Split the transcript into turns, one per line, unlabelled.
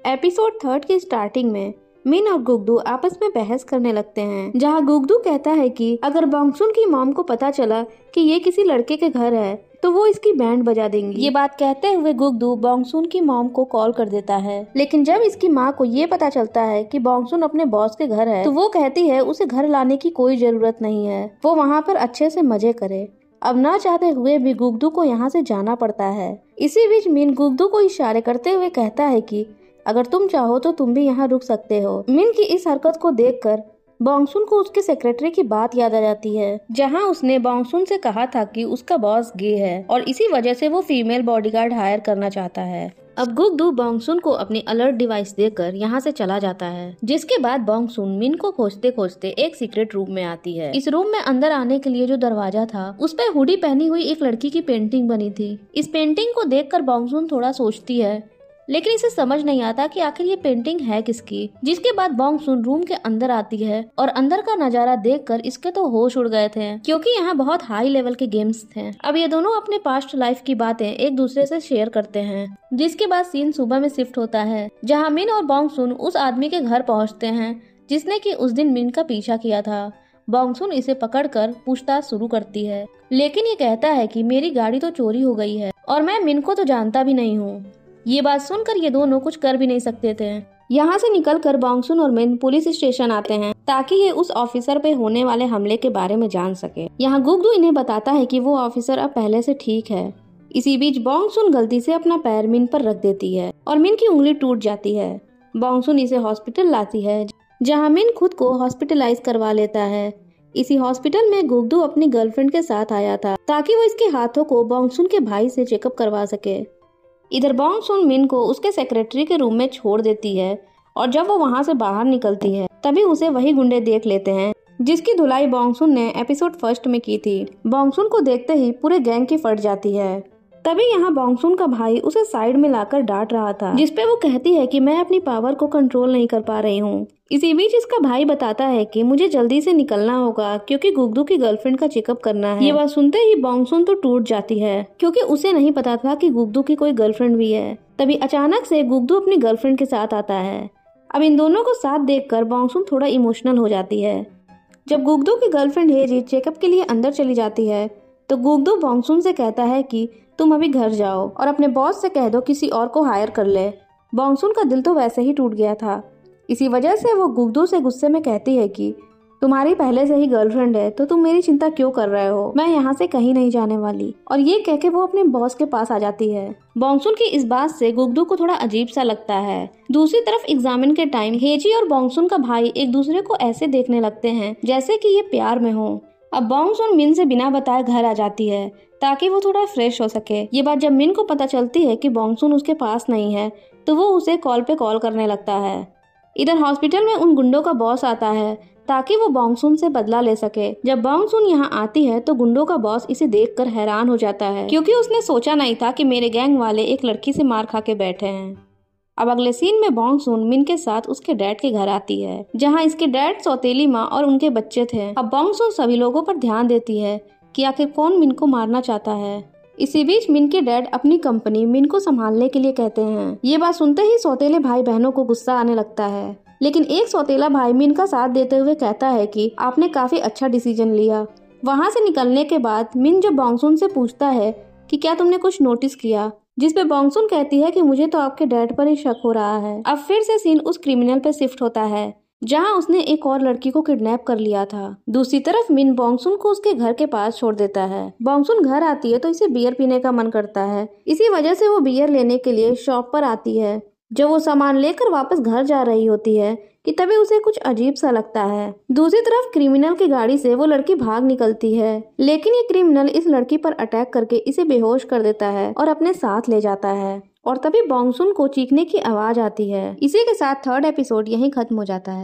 Episode 3 की starting में मिन और गुगदू आपस में बहस करने लगते हैं, जहां गुगदू कहता है कि अगर बॉन्गसुन की मॉम को पता चला कि ये किसी लड़के के घर है तो वो इसकी बैंड बजा देंगी। ये बात कहते हुए गुगदू बॉन्गसुन की मॉम को कॉल कर देता है, लेकिन जब इसकी माँ को ये पता चलता है कि बॉन्गसुन अपने बॉस के घर है तो वो कहती है उसे घर लाने की कोई जरूरत नहीं है, वो वहाँ पर अच्छे से मजे करे। अब न चाहते हुए भी गुगदू को यहाँ से जाना पड़ता है। इसी बीच मिन गुगदू को इशारे करते हुए कहता है कि अगर तुम चाहो तो तुम भी यहाँ रुक सकते हो। मिन की इस हरकत को देखकर बॉन्गसुन को उसके सेक्रेटरी की बात याद आ जाती है, जहाँ उसने बॉन्गसुन से कहा था कि उसका बॉस गे है और इसी वजह से वो फीमेल बॉडीगार्ड हायर करना चाहता है। अब गुगदू बॉन्गसुन को अपनी अलर्ट डिवाइस देकर यहाँ से चला जाता है, जिसके बाद बॉन्गसुन मिन को खोजते खोजते एक सीक्रेट रूम में आती है। इस रूम में अंदर आने के लिए जो दरवाजा था उस पर हुडी पहनी हुई एक लड़की की पेंटिंग बनी थी। इस पेंटिंग को देखकर बॉन्गसुन थोड़ा सोचती है, लेकिन इसे समझ नहीं आता कि आखिर ये पेंटिंग है किसकी। जिसके बाद बॉन्गसुन रूम के अंदर आती है और अंदर का नजारा देखकर इसके तो होश उड़ गए थे, क्योंकि यहाँ बहुत हाई लेवल के गेम्स थे। अब ये दोनों अपने पास्ट लाइफ की बातें एक दूसरे से शेयर करते हैं। जिसके बाद सीन सुबह में शिफ्ट होता है, जहाँ मिन और बॉन्गसुन उस आदमी के घर पहुँचते हैं जिसने की उस दिन मिन का पीछा किया था। बॉन्गसुन इसे पकड़कर पूछताछ शुरू करती है, लेकिन ये कहता है कि मेरी गाड़ी तो चोरी हो गई है और मैं मिन को तो जानता भी नहीं हूँ। ये बात सुनकर ये दोनों कुछ कर भी नहीं सकते थे। यहाँ से निकलकर बॉन्गसुन और मिन पुलिस स्टेशन आते हैं ताकि ये उस ऑफिसर पे होने वाले हमले के बारे में जान सके। यहाँ गुगदू इन्हें बताता है कि वो ऑफिसर अब पहले से ठीक है। इसी बीच बॉन्गसुन गलती से अपना पैर मिन पर रख देती है और मिन की उंगली टूट जाती है। बॉन्गसुन इसे हॉस्पिटल लाती है, जहाँ मिन खुद को हॉस्पिटलाइज करवा लेता है। इसी हॉस्पिटल में गुगदू अपनी गर्लफ्रेंड के साथ आया था ताकि वो इसके हाथों को बॉन्गसुन के भाई से चेकअप करवा सके। इधर बॉन्गसुन मिन को उसके सेक्रेटरी के रूम में छोड़ देती है और जब वो वहाँ से बाहर निकलती है तभी उसे वही गुंडे देख लेते हैं जिसकी धुलाई बॉन्गसुन ने एपिसोड 1 में की थी। बॉन्गसुन को देखते ही पूरे गैंग की फट जाती है। तभी यहाँ बॉन्गसुन का भाई उसे साइड में लाकर डांट रहा था, जिसपे वो कहती है कि मैं अपनी पावर को कंट्रोल नहीं कर पा रही हूँ। इसी बीच इसका भाई बताता है कि मुझे जल्दी से निकलना होगा क्योंकि गुगदू की गर्लफ्रेंड का चेकअप करना है। ये बात सुनते ही बॉन्गसुन तो टूट जाती है, क्योंकि उसे नहीं पता था कि गुगदू की कोई गर्लफ्रेंड भी है। तभी अचानक से गुगदू अपनी गर्लफ्रेंड के साथ आता है। अब इन दोनों को साथ देखकर बॉन्गसुन थोड़ा इमोशनल हो जाती है। जब गुगदू की गर्लफ्रेंड हेजी चेकअप के लिए अंदर चली जाती है तो गुगदू बॉन्गसुन से कहता है कि तुम अभी घर जाओ और अपने बॉस से कह दो किसी और को हायर कर ले। बॉन्गसुन का दिल तो वैसे ही टूट गया था। इसी वजह से वो गुगदू से गुस्से में कहती है कि तुम्हारी पहले से ही गर्लफ्रेंड है तो तुम मेरी चिंता क्यों कर रहे हो, मैं यहाँ से कहीं नहीं जाने वाली। और ये कह के वो अपने बॉस के पास आ जाती है। बॉन्गसुन की इस बात से गुगदू को थोड़ा अजीब सा लगता है। दूसरी तरफ एग्जामिन के टाइम हेजी और बॉन्गसुन का भाई एक दूसरे को ऐसे देखने लगते हैं जैसे कि ये प्यार में हो। अब बॉन्गसुन मिन से बिना बताए घर आ जाती है ताकि वो थोड़ा फ्रेश हो सके। ये बात जब मिन को पता चलती है कि बॉन्गसुन उसके पास नहीं है तो वो उसे कॉल पे कॉल करने लगता है। इधर हॉस्पिटल में उन गुंडों का बॉस आता है ताकि वो बॉन्गसुन से बदला ले सके। जब बॉन्गसुन यहाँ आती है तो गुंडों का बॉस इसे देखकर हैरान हो जाता है, क्योंकि उसने सोचा नहीं था कि मेरे गैंग वाले एक लड़की से मार खा के बैठे हैं। अब अगले सीन में बॉन्गसुन मिन के साथ उसके डैड के घर आती है, जहाँ इसके डैड सौतेली माँ और उनके बच्चे थे। अब बॉन्गसुन सभी लोगों पर ध्यान देती है कि आखिर कौन मिन को मारना चाहता है। इसी बीच मिन के डैड अपनी कंपनी मिन को संभालने के लिए कहते हैं। ये बात सुनते ही सौतेले भाई बहनों को गुस्सा आने लगता है, लेकिन एक सौतेला भाई मिन का साथ देते हुए कहता है कि आपने काफी अच्छा डिसीजन लिया। वहाँ से निकलने के बाद मिन जब बॉन्गसुन से पूछता है कि क्या तुमने कुछ नोटिस किया, जिसपे बॉन्गसुन कहती है कि मुझे तो आपके डैड पर ही शक हो रहा है। अब फिर से सीन उस क्रिमिनल पे शिफ्ट होता है जहां उसने एक और लड़की को किडनैप कर लिया था। दूसरी तरफ मिन बॉन्गसुन को उसके घर के पास छोड़ देता है। बॉन्गसुन घर आती है तो इसे बियर पीने का मन करता है। इसी वजह से वो बियर लेने के लिए शॉप पर आती है। जब वो सामान लेकर वापस घर जा रही होती है कि तभी उसे कुछ अजीब सा लगता है। दूसरी तरफ क्रिमिनल की गाड़ी से वो लड़की भाग निकलती है, लेकिन ये क्रिमिनल इस लड़की पर अटैक करके इसे बेहोश कर देता है और अपने साथ ले जाता है। और तभी बॉन्गसुन को चीखने की आवाज आती है। इसी के साथ 3rd एपिसोड यहीं खत्म हो जाता है।